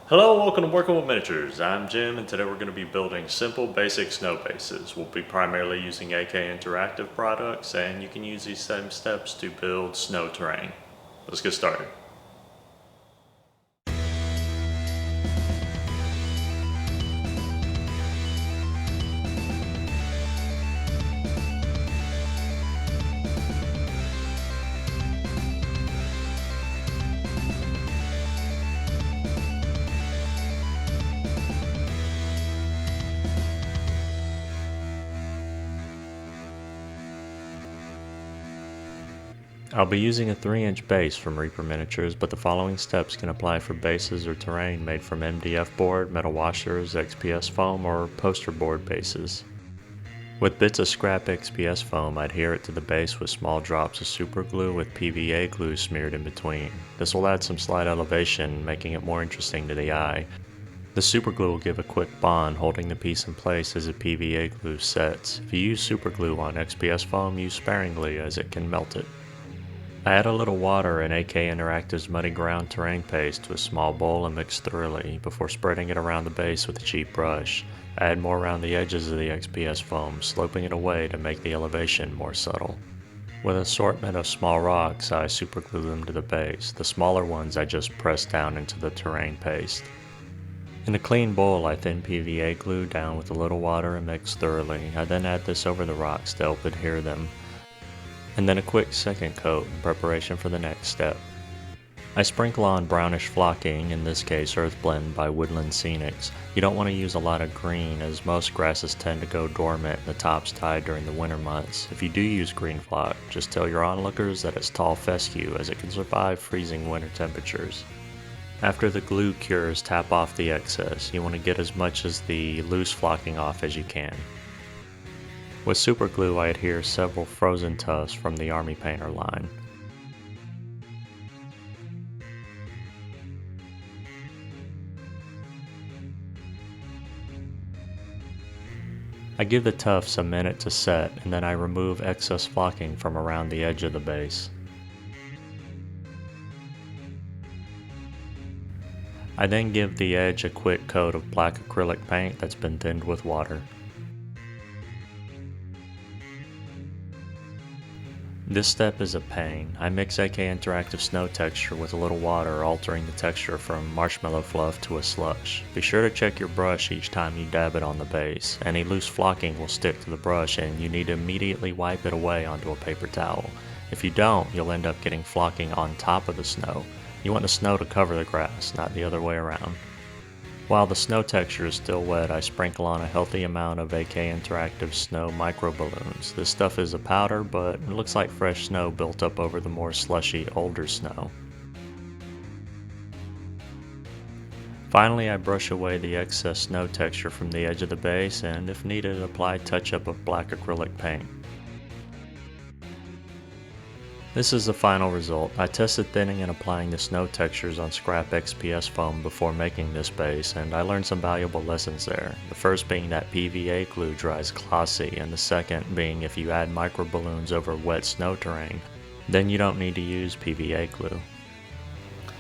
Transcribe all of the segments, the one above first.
Hello, welcome to Working with Miniatures. I'm Jim, and today we're going to be building simple, basic snow bases. We'll be primarily using AK Interactive products, and you can use these same steps to build snow terrain. Let's get started. I'll be using a 3-inch base from Reaper Miniatures, but the following steps can apply for bases or terrain made from MDF board, metal washers, XPS foam, or poster board bases. With bits of scrap XPS foam, I adhere it to the base with small drops of super glue with PVA glue smeared in between. This will add some slight elevation, making it more interesting to the eye. The super glue will give a quick bond, holding the piece in place as the PVA glue sets. If you use super glue on XPS foam, use sparingly as it can melt it. I add a little water and AK Interactive's Muddy Ground terrain paste to a small bowl and mix thoroughly before spreading it around the base with a cheap brush. I add more around the edges of the XPS foam, sloping it away to make the elevation more subtle. With an assortment of small rocks, I superglue them to the base. The smaller ones I just press down into the terrain paste. In a clean bowl, I thin PVA glue down with a little water and mix thoroughly. I then add this over the rocks to help adhere them, and then a quick second coat in preparation for the next step. I sprinkle on brownish flocking, in this case Earth Blend by Woodland Scenics. You don't want to use a lot of green, as most grasses tend to go dormant and the tops die during the winter months. If you do use green flock, just tell your onlookers that it's tall fescue, as it can survive freezing winter temperatures. After the glue cures, tap off the excess. You want to get as much as the loose flocking off as you can. With super glue, I adhere several frozen tufts from the Army Painter line. I give the tufts a minute to set, and then I remove excess flocking from around the edge of the base. I then give the edge a quick coat of black acrylic paint that's been thinned with water. This step is a pain. I mix AK Interactive snow texture with a little water, altering the texture from marshmallow fluff to a slush. Be sure to check your brush each time you dab it on the base. Any loose flocking will stick to the brush and you need to immediately wipe it away onto a paper towel. If you don't, you'll end up getting flocking on top of the snow. You want the snow to cover the grass, not the other way around. While the snow texture is still wet, I sprinkle on a healthy amount of AK Interactive snow micro balloons. This stuff is a powder, but it looks like fresh snow built up over the more slushy, older snow. Finally, I brush away the excess snow texture from the edge of the base, and if needed, apply a touch-up of black acrylic paint. This is the final result. I tested thinning and applying the snow textures on scrap XPS foam before making this base, and I learned some valuable lessons there. The first being that PVA glue dries glossy, and the second being if you add micro balloons over wet snow terrain, then you don't need to use PVA glue.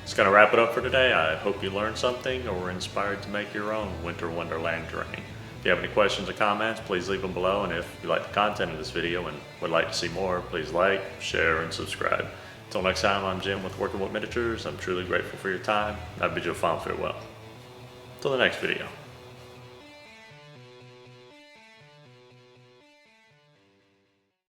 It's going to wrap it up for today. I hope you learned something or were inspired to make your own winter wonderland terrain. If you have any questions or comments, please leave them below, and if you like the content of this video and would like to see more, please like, share, and subscribe. Until next time, I'm Jim with Working with Miniatures. I'm truly grateful for your time. I bid you a fond farewell. Until the next video.